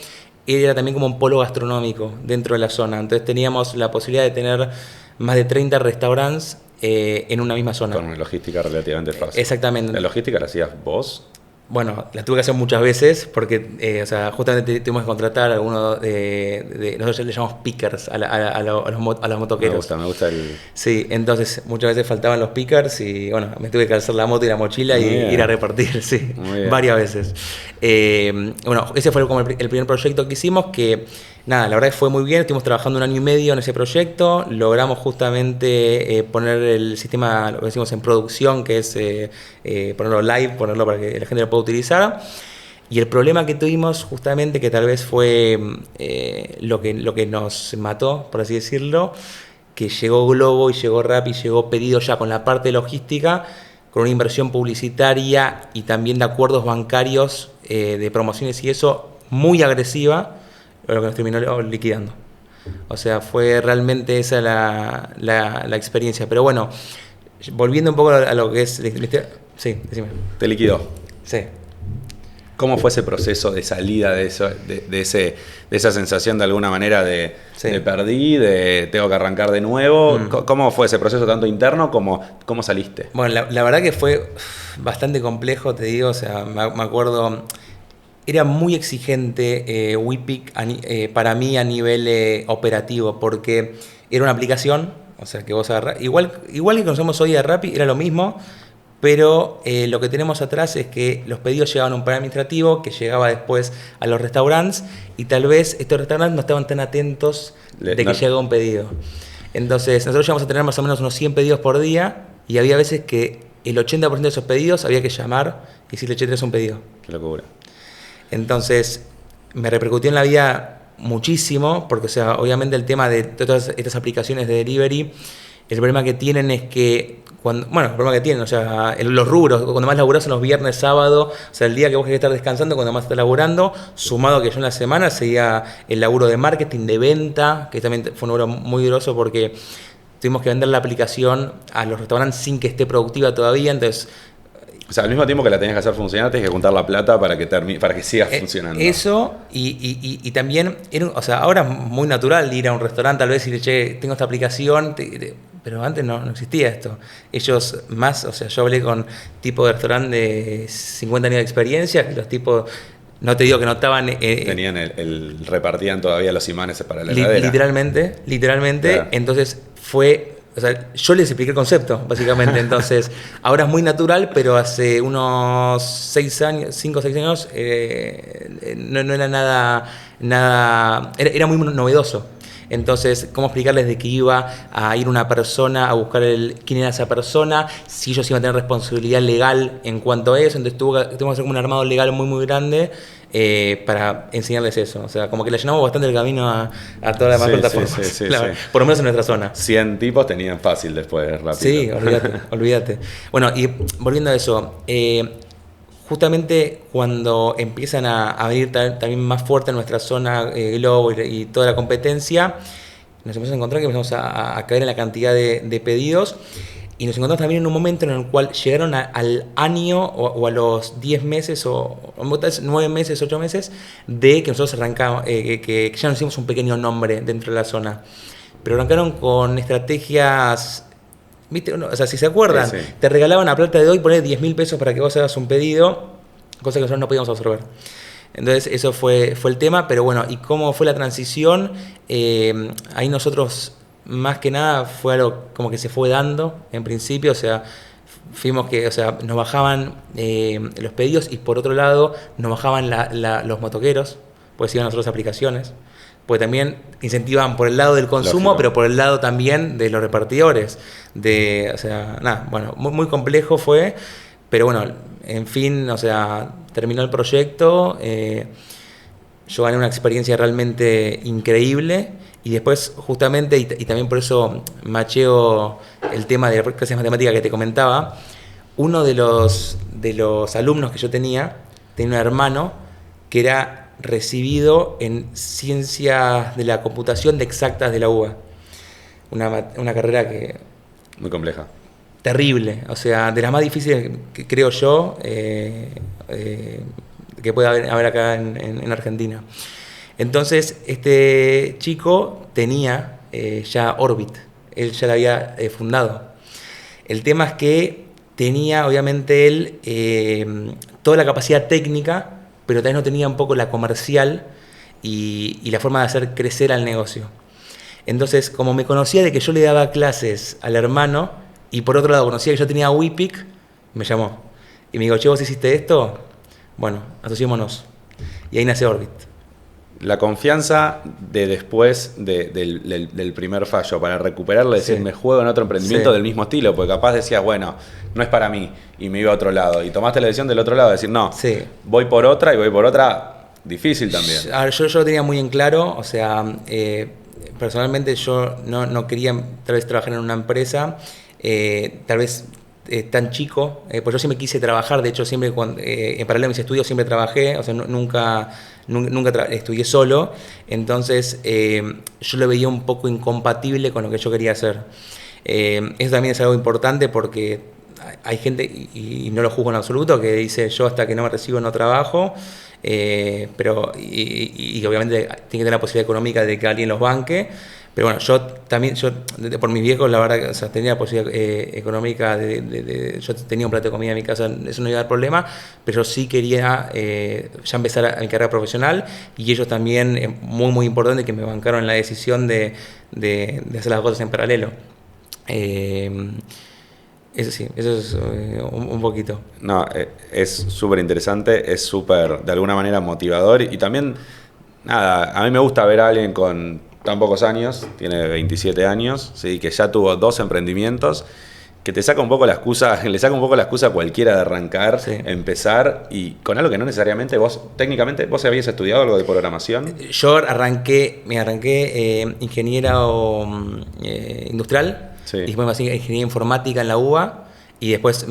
era también como un polo gastronómico dentro de la zona. Entonces teníamos la posibilidad de tener más de 30 restaurantes en una misma zona. Con una logística relativamente fácil. Exactamente. ¿La logística la hacías vos? Bueno, la tuve que hacer muchas veces porque, o sea, justamente tuvimos que contratar a alguno nosotros le llamamos pickers a los motoqueros. Me gusta el... Sí, entonces muchas veces faltaban los pickers y, bueno, me tuve que calzar la moto y la mochila y ir a repartir, sí, varias veces. Bueno, ese fue como el primer proyecto que hicimos, que, nada, la verdad que fue muy bien, estuvimos trabajando 1 año y medio en ese proyecto, logramos justamente poner el sistema, lo que decimos en producción, que es ponerlo live, ponerlo para que la gente lo pueda utilizar. Y el problema que tuvimos justamente, que tal vez fue lo que nos mató, por así decirlo, que llegó Globo y llegó Rappi, llegó pedido ya con la parte logística, con una inversión publicitaria y también de acuerdos bancarios de promociones y eso muy agresiva, lo que nos terminó liquidando. O sea, fue realmente esa la experiencia. Pero bueno, volviendo un poco a lo que es... Sí, decime. ¿Te liquidó? Sí. ¿Cómo fue ese proceso de salida de esa sensación de alguna manera de perdí, de tengo que arrancar de nuevo? ¿Cómo fue ese proceso tanto interno como cómo saliste? Bueno, la verdad que fue bastante complejo, te digo. O sea, me acuerdo... Era muy exigente WePick para mí a nivel operativo, porque era una aplicación, o sea, que vos agarrás... Igual que conocemos hoy a Rappi, era lo mismo, pero lo que tenemos atrás es que los pedidos llegaban a un panel administrativo que llegaba después a los restaurantes y tal vez estos restaurantes no estaban tan atentos de que llegaba un pedido. Entonces nosotros llegamos a tener más o menos unos 100 pedidos por día y había veces que el 80% de esos pedidos había que llamar y decirle, che, tenés un pedido. Qué locura. Entonces me repercutió en la vida muchísimo, porque o sea, obviamente el tema de todas estas aplicaciones de delivery, el problema que tienen es que, el problema que tienen, o sea, los rubros, cuando más laburás son los viernes, sábado, o sea, el día que vos querés estar descansando, cuando más estás laburando, sumado a que yo en la semana seguía el laburo de marketing, de venta, que también fue un laburo muy groso porque tuvimos que vender la aplicación a los restaurantes sin que esté productiva todavía, entonces... O sea, al mismo tiempo que la tenías que hacer funcionar, tenés que juntar la plata para que siga funcionando. Eso, y también, o sea, ahora es muy natural ir a un restaurante tal vez y decirle, che, tengo esta aplicación, pero antes no existía esto. Ellos más, o sea, yo hablé con tipos de restaurante de 50 años de experiencia, que los tipos, no te digo que no estaban... Tenían repartían todavía los imanes para la heladera. Literalmente, claro. Entonces fue... O sea, yo les expliqué el concepto, básicamente. Entonces, ahora es muy natural, pero hace unos 5 o 6 años, no era nada era muy novedoso. Entonces, ¿cómo explicarles de que iba a ir una persona a buscar quién era esa persona? Si ellos iban a tener responsabilidad legal en cuanto a eso. Entonces, tuvimos que hacer como un armado legal muy grande para enseñarles eso. O sea, como que le llenamos bastante el camino a todas las demás plataformas. Sí, claro, por lo menos en nuestra zona. 100 tipos tenían fácil después, rápido. Sí, olvídate. Bueno, y volviendo a eso, justamente cuando empiezan a venir también más fuerte en nuestra zona Globo y toda la competencia, nos empezamos a encontrar que empezamos a caer en la cantidad de pedidos y nos encontramos también en un momento en el cual llegaron al año o a los 10 meses o 9 meses, 8 meses de que nosotros arrancamos, que ya nos hicimos un pequeño nombre dentro de la zona. Pero arrancaron con estrategias... ¿Viste? O sea, si se acuerdan, te regalaban a plata de hoy, poner 10.000 pesos para que vos hagas un pedido, cosa que nosotros no podíamos absorber. Entonces, eso fue el tema, pero bueno, ¿y cómo fue la transición? Ahí nosotros, más que nada, fue algo como que se fue dando en principio, o sea, fuimos que, o sea, nos bajaban los pedidos y por otro lado nos bajaban los motoqueros, pues iban a otras aplicaciones. Porque también incentivan por el lado del consumo, pero por el lado también de los repartidores. O sea, nada, bueno, muy complejo fue, pero bueno, en fin, o sea, terminó el proyecto, yo gané una experiencia realmente increíble y después justamente, y también por eso macheo el tema de la clase de matemática que te comentaba, uno de los alumnos que yo tenía un hermano que era recibido en Ciencias de la Computación de Exactas de la UBA. Una carrera que... Muy compleja. Terrible, o sea, de las más difíciles que creo yo que puede haber acá en Argentina. Entonces, este chico tenía ya Orbit, él ya la había fundado. El tema es que tenía, obviamente, él toda la capacidad técnica, pero también no tenía un poco la comercial y la forma de hacer crecer al negocio. Entonces, como me conocía de que yo le daba clases al hermano, y por otro lado conocía que yo tenía Wipic, me llamó. Y me dijo, che, ¿vos hiciste esto? Bueno, asociémonos. Y ahí nace Orbit. La confianza de después del primer fallo, para recuperarlo, decir, me juego en otro emprendimiento del mismo estilo, porque capaz decías, bueno, no es para mí, y me iba a otro lado. Y tomaste la decisión del otro lado, de decir, no, voy por otra, difícil también. Yo lo tenía muy en claro, o sea, personalmente yo no quería tal vez trabajar en una empresa, tal vez tan chico, pues yo siempre quise trabajar, de hecho siempre en paralelo a mis estudios siempre trabajé, o sea, nunca estudié solo, entonces yo lo veía un poco incompatible con lo que yo quería hacer. Eso también es algo importante porque hay gente, y no lo juzgo en absoluto, que dice yo hasta que no me recibo no trabajo, pero obviamente tiene que tener la posibilidad económica de que alguien los banque. Pero bueno, yo por mis viejos, la verdad, o sea, tenía la posibilidad económica yo tenía un plato de comida en mi casa, eso no iba a dar problema, pero yo sí quería ya empezar mi carrera profesional y ellos también, muy importante, que me bancaron en la decisión de hacer las cosas en paralelo. Eso sí, eso es un poquito. No, es súper interesante, es súper, de alguna manera, motivador. Y también, nada, a mí me gusta ver a alguien con tan pocos años, tiene 27 años, ¿sí? Que ya tuvo 2 emprendimientos, que te saca un poco la excusa, le saca un poco la excusa a cualquiera de arrancar, Sí. empezar, y con algo que no necesariamente vos, técnicamente, vos habías estudiado algo de programación. Yo arranqué ingeniero industrial, Sí. y después me hacía ingeniería informática en la UBA, y después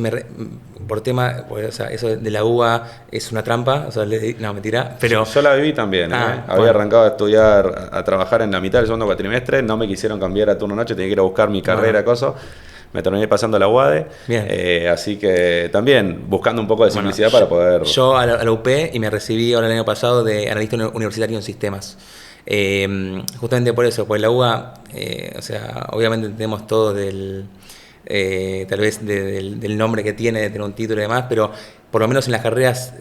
por tema, pues, o sea, eso de la UBA es una trampa, o sea, no, mentira, pero... Yo la viví también, Ah, Había bueno. arrancado a estudiar, a trabajar en la mitad del segundo cuatrimestre, no me quisieron cambiar a turno noche, tenía que ir a buscar mi carrera, cosa. Me terminé pasando la UADE, Bien. así que también buscando un poco de Bueno, simplicidad para poder... Yo a la UP y me recibí ahora el año pasado de analista universitario en sistemas. Justamente por eso, pues la UBA, o sea, obviamente tenemos todo tal vez del nombre que tiene, de tener un título y demás, pero por lo menos en las carreras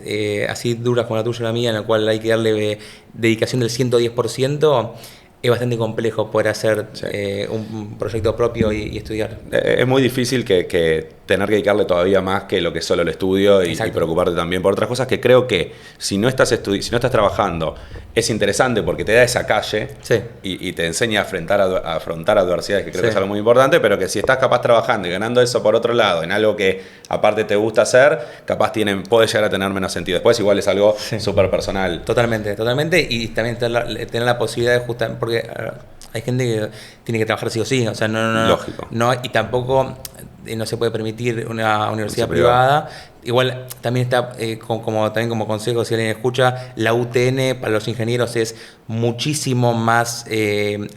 así duras como la tuya y la mía, en la cual hay que darle dedicación del 110%, es bastante complejo poder hacer Sí. un proyecto propio y estudiar. Es muy difícil que tener que dedicarle todavía más que lo que es solo el estudio y Exacto. preocuparte también por otras cosas que creo que si no estás si no estás trabajando es interesante porque te da esa calle Sí. y te enseña a afrontar adversidades, que creo que Sí. es algo muy importante, pero que si estás capaz trabajando y ganando eso por otro lado en algo que aparte te gusta hacer, capaz puede llegar a tener menos sentido. Después igual es algo Sí. súper personal. Totalmente, totalmente. Y también tener la posibilidad de justamente, porque hay gente que tiene que trabajar sí o sí, o sea, Lógico. no, y tampoco no se puede permitir una universidad privada. privada. Igual también está, también como consejo, si alguien escucha, la UTN para los ingenieros es muchísimo más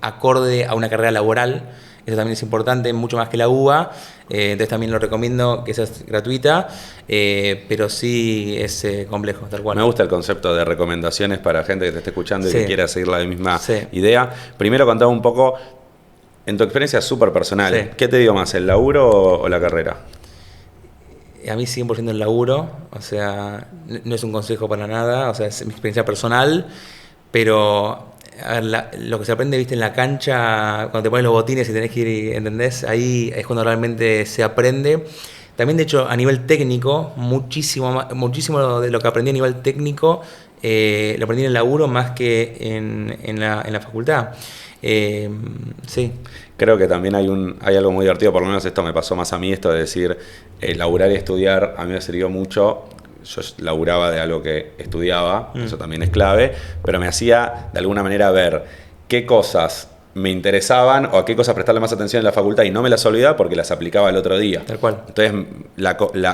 acorde a una carrera laboral. Eso también es importante, mucho más que la UBA. Entonces también lo recomiendo, que esa es gratuita, pero sí es complejo, tal cual. Me gusta el concepto de recomendaciones para gente que te esté escuchando y Sí. que quiera seguir la misma Sí. idea. Primero contame un poco, en tu experiencia súper personal, Sí. ¿qué te dio más, el laburo o la carrera? A mí 100% el laburo, o sea, no es un consejo para nada, o sea, es mi experiencia personal, pero a ver, lo que se aprende, viste, en la cancha, cuando te pones los botines y tenés que ir, ¿entendés? Ahí es cuando realmente se aprende. También, de hecho, a nivel técnico, muchísimo de lo que aprendí a nivel técnico lo aprendí en el laburo más que en la facultad. Sí. Creo que también hay algo muy divertido, por lo menos esto me pasó más a mí, esto de decir, laburar y estudiar, a mí me sirvió mucho. Yo laburaba de algo que estudiaba, eso también es clave, pero me hacía de alguna manera ver qué cosas me interesaban o a qué cosas prestarle más atención en la facultad y no me las olvidaba porque las aplicaba el otro día. Tal cual. Entonces,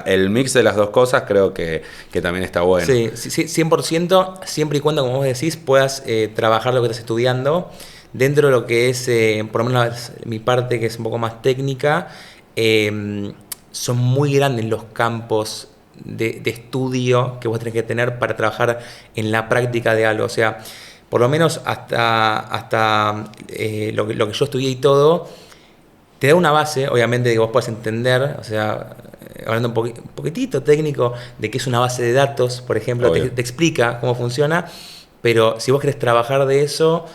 el mix de las dos cosas creo que también está bueno. Sí, 100%, siempre y cuando, como vos decís, puedas trabajar lo que estás estudiando. Dentro de lo que es, por lo menos mi parte, que es un poco más técnica, son muy grandes los campos de estudio que vos tenés que tener para trabajar en la práctica de algo. O sea, por lo menos hasta lo que yo estudié y todo, te da una base, obviamente, de que vos puedas entender, o sea, hablando un poquitito técnico, de qué es una base de datos, por ejemplo, te explica cómo funciona, pero si vos querés trabajar de eso,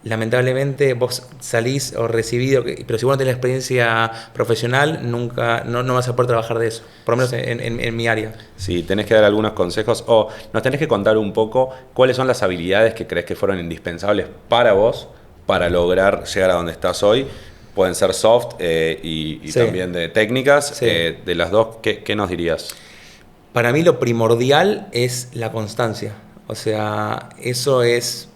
lamentablemente vos salís o recibido, pero si vos no tenés experiencia profesional, nunca no vas a poder trabajar de eso, por lo menos en mi área. Sí, tenés que dar algunos consejos o nos tenés que contar un poco cuáles son las habilidades que crees que fueron indispensables para vos para lograr llegar a donde estás hoy. Pueden ser soft y Sí. también de técnicas. Sí. De las dos, ¿qué nos dirías? Para mí lo primordial es la constancia. O sea, eso es,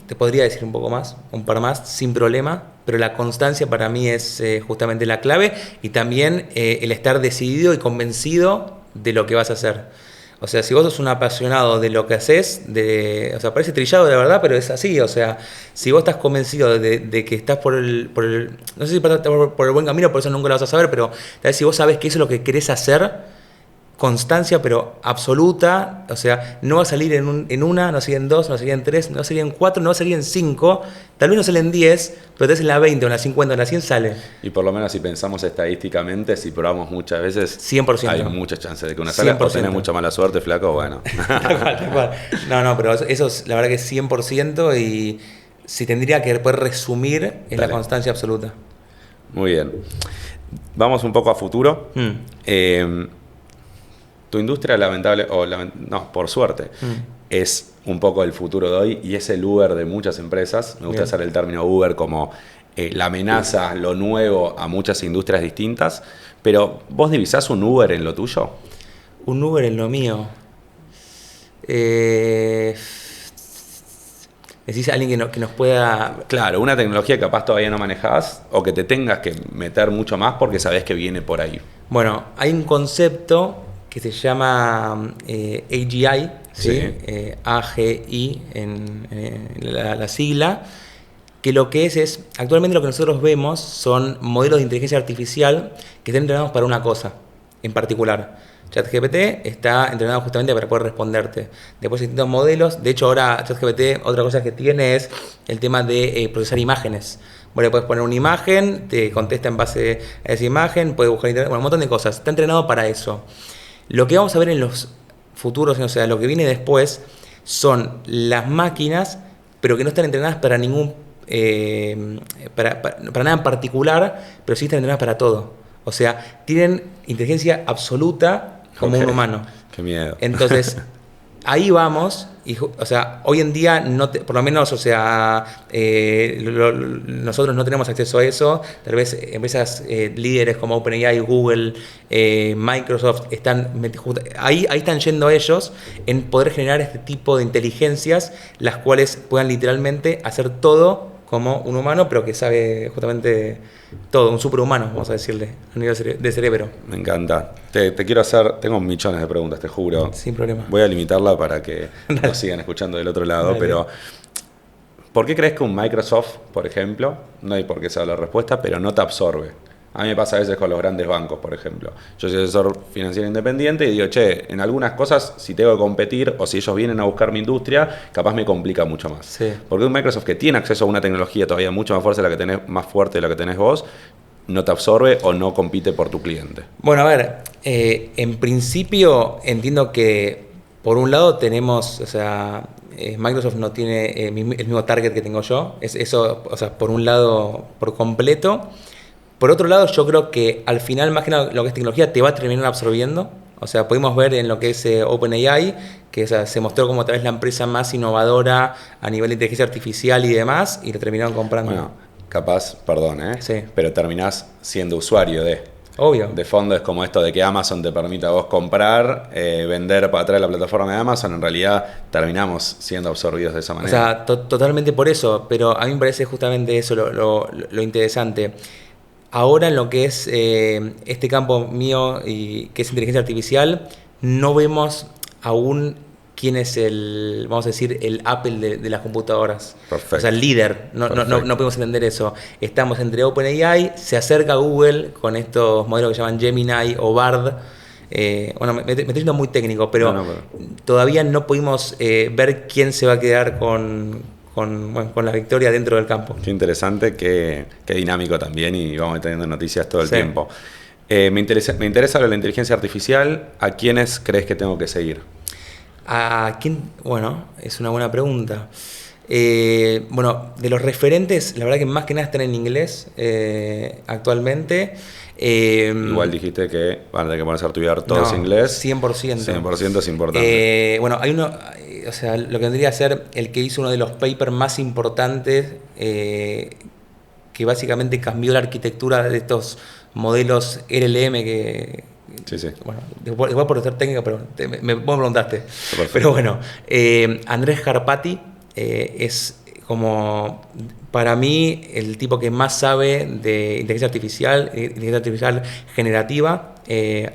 te podría decir un poco más, un par más, sin problema, pero la constancia para mí es justamente la clave y también el estar decidido y convencido de lo que vas a hacer. O sea, si vos sos un apasionado de lo que haces, o sea, parece trillado de verdad, pero es así. O sea, si vos estás convencido de que estás por el no sé si por el buen camino, por eso nunca lo vas a saber, pero tal vez si vos sabés que eso es lo que querés hacer, constancia, pero absoluta, o sea, no va a salir en una, no va a salir en dos, no va a salir en tres, no va a salir en cuatro, no va a salir en cinco, tal vez no sale en 10, pero tal vez en la 20, o en la 50, o en la 100 sale. Y por lo menos si pensamos estadísticamente, si probamos muchas veces, 100%. hay muchas chances de que una salga. 100%. O tenés mucha mala suerte, flaco, bueno. Tal cual. No, pero eso es la verdad que es 100% y si tendría que poder resumir es la Dale. constancia absoluta. Muy bien. Vamos un poco a futuro. Tu industria, por suerte, es un poco el futuro de hoy y es el Uber de muchas empresas. Me gusta usar el término Uber como la amenaza, lo nuevo a muchas industrias distintas. Pero, ¿vos divisás un Uber en lo tuyo? Un Uber en lo mío. ¿Decís a alguien que nos pueda...? Claro, una tecnología que capaz todavía no manejás o que te tengas que meter mucho más porque sabés que viene por ahí. Bueno, hay un concepto que se llama AGI, ¿sí? AGI en la sigla, que lo que es actualmente lo que nosotros vemos son modelos de inteligencia artificial que están entrenados para una cosa en particular. ChatGPT está entrenado justamente para poder responderte. Después hay distintos modelos. De hecho, ahora ChatGPT, otra cosa que tiene es el tema de procesar imágenes. Vos le puedes poner una imagen, te contesta en base a esa imagen, puedes buscar en internet, bueno, un montón de cosas. Está entrenado para eso. Lo que vamos a ver en los futuros, o sea, lo que viene después, son las máquinas, pero que no están entrenadas para ningún para nada en particular, pero sí están entrenadas para todo. O sea, tienen inteligencia absoluta como un humano. Qué miedo. Entonces, ahí vamos. O sea, hoy en día, por lo menos, o sea, nosotros no tenemos acceso a eso. Tal vez empresas líderes como OpenAI, Google, Microsoft, ahí están yendo ellos en poder generar este tipo de inteligencias, las cuales puedan literalmente hacer todo como un humano, pero que sabe justamente todo, un superhumano, vamos a decirle, a nivel de cerebro. Me encanta. Te quiero tengo millones de preguntas, te juro. Sin problema. Voy a limitarla para que nos sigan escuchando del otro lado, pero ¿por qué crees que un Microsoft, por ejemplo, no hay por qué saber la respuesta, pero no te absorbe? A mí me pasa a veces con los grandes bancos, por ejemplo. Yo soy asesor financiero independiente y digo, en algunas cosas, si tengo que competir o si ellos vienen a buscar mi industria, capaz me complica mucho más. Sí. Porque un Microsoft que tiene acceso a una tecnología todavía mucho más fuerte de la que tenés vos, no te absorbe o no compite por tu cliente. Bueno, a ver, en principio entiendo que por un lado tenemos, o sea, Microsoft no tiene el mismo target que tengo yo. Eso, o sea, por un lado, por completo. Por otro lado, yo creo que al final, más que nada, lo que es tecnología te va a terminar absorbiendo. O sea, pudimos ver en lo que es OpenAI, que se mostró como tal vez la empresa más innovadora a nivel de inteligencia artificial y demás, y lo terminaron comprando. Bueno, capaz, perdón, Sí. pero terminás siendo usuario de... Obvio. De fondo es como esto de que Amazon te permita a vos comprar, vender para atrás de la plataforma de Amazon. En realidad terminamos siendo absorbidos de esa manera. O sea, totalmente por eso, pero a mí me parece justamente eso lo interesante. Ahora en lo que es este campo mío, y que es inteligencia artificial, no vemos aún quién es vamos a decir, el Apple de las computadoras. Perfecto. O sea, el líder. No podemos entender eso. Estamos entre OpenAI, se acerca Google con estos modelos que llaman Gemini o Bard. Bueno, me estoy yendo muy técnico, pero todavía no pudimos ver quién se va a quedar con la victoria dentro del campo. Qué interesante, qué dinámico también, y vamos teniendo noticias todo el tiempo. Me interesa la inteligencia artificial. ¿A quiénes crees que tengo que seguir? ¿A quién? Bueno, es una buena pregunta. Bueno, de los referentes, la verdad que más que nada están en inglés actualmente. Igual dijiste que van a tener que ponerse a estudiar todos inglés. 100%. 100% es importante. Bueno, hay uno, o sea, lo que vendría a ser el que hizo uno de los papers más importantes, que básicamente cambió la arquitectura de estos modelos LLM que... Sí. Bueno, igual por ser técnico, pero me preguntaste. Perfecto. Pero bueno, Andrés Karpathy es como, para mí, el tipo que más sabe de inteligencia artificial generativa.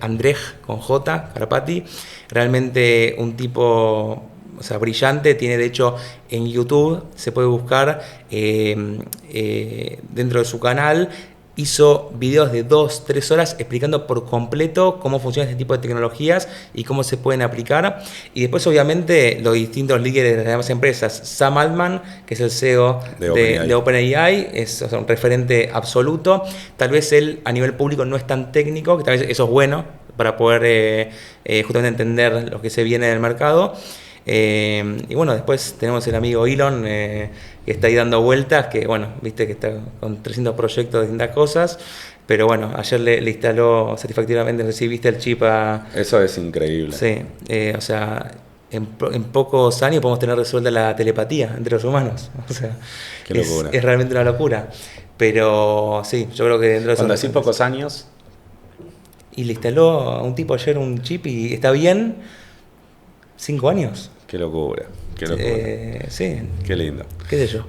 Andrés con J, Karpathy, realmente un tipo, o sea, brillante. Tiene, de hecho, en YouTube se puede buscar dentro de su canal. Hizo videos de 2-3 horas explicando por completo cómo funciona este tipo de tecnologías y cómo se pueden aplicar. Y después, obviamente, los distintos líderes de las demás empresas. Sam Altman, que es el CEO de OpenAI, es, o sea, un referente absoluto. Tal vez él a nivel público no es tan técnico, que tal vez eso es bueno para poder justamente entender lo que se viene del mercado. Y bueno, después tenemos el amigo Elon, que está ahí dando vueltas, que bueno, viste que está con 300 proyectos de distintas cosas, Pero bueno, ayer le instaló satisfactoriamente, no sé si viste el chip a... Eso es increíble. Sí, o sea, en pocos años podemos tener resuelta la telepatía entre los humanos. O sea, Qué locura. Es realmente una locura. Pero sí, yo creo que dentro de Cuando decís pocos años... Y le instaló a un tipo ayer un chip y está bien 5 años. Qué locura, qué locura. Sí. Qué lindo. ¿Qué sé yo?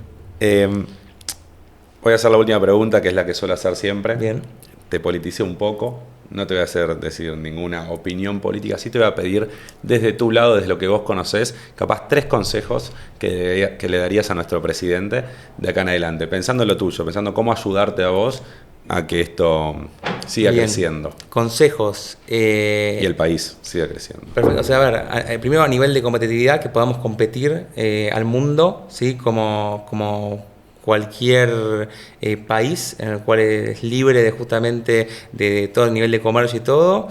Voy a hacer la última pregunta, que es la que suelo hacer siempre. Bien. Te politicé un poco, no te voy a hacer decir ninguna opinión política, sí te voy a pedir desde tu lado, desde lo que vos conocés, capaz 3 consejos que le darías a nuestro presidente de acá en adelante, pensando en lo tuyo, pensando cómo ayudarte a vos a que esto siga creciendo. Consejos. Y el país siga creciendo. Perfecto. O sea, a ver, primero a nivel de competitividad, que podamos competir al mundo, ¿sí? Como cualquier país en el cual es libre de justamente de todo el nivel de comercio y todo.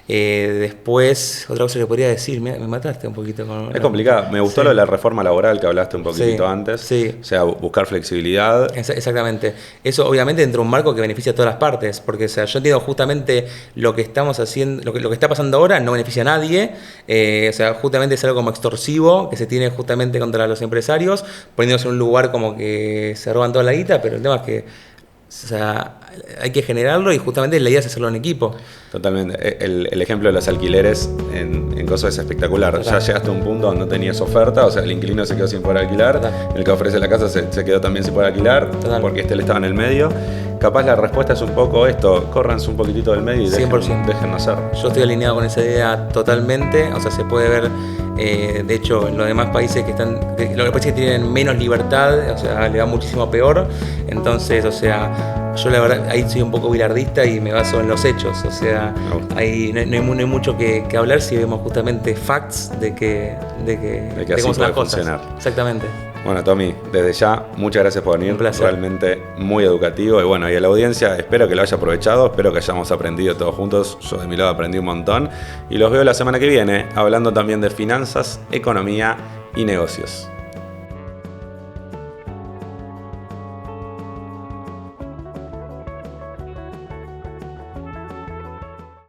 Después, otra cosa que podría decir, me mataste un poquito con... Es complicado, me gustó lo de la reforma laboral que hablaste un poquitito antes, sí. O sea, buscar flexibilidad. Exactamente, eso obviamente dentro de un marco que beneficia a todas las partes, porque o sea, yo entiendo justamente lo que estamos haciendo, lo que está pasando ahora no beneficia a nadie, o sea, justamente es algo como extorsivo que se tiene justamente contra los empresarios, poniéndose en un lugar como que se roban toda la guita, pero el tema es que o sea, hay que generarlo y justamente la idea es hacerlo en equipo. Totalmente. El ejemplo de los alquileres en cosas es espectacular. Total. Ya llegaste a un punto donde no tenías oferta, o sea, el inquilino se quedó sin poder alquilar, total. El que ofrece la casa se quedó también sin poder alquilar, total. Porque él estaba en el medio. Capaz la respuesta es un poco esto, córranse un poquitito del medio y dejen hacer. Yo estoy alineado con esa idea totalmente, o sea, se puede ver, de hecho, en los demás países los países que tienen menos libertad, o sea, le va muchísimo peor, entonces, o sea, yo la verdad ahí soy un poco bilardista y me baso en los hechos, o sea, ahí no hay mucho que hablar si vemos justamente facts de así cómo son las cosas. Funcionar. Exactamente. Bueno, Tommy, desde ya, muchas gracias por venir. Un placer. Realmente muy educativo. Y bueno, y a la audiencia, espero que lo haya aprovechado, espero que hayamos aprendido todos juntos. Yo de mi lado aprendí un montón. Y los veo la semana que viene, hablando también de finanzas, economía y negocios.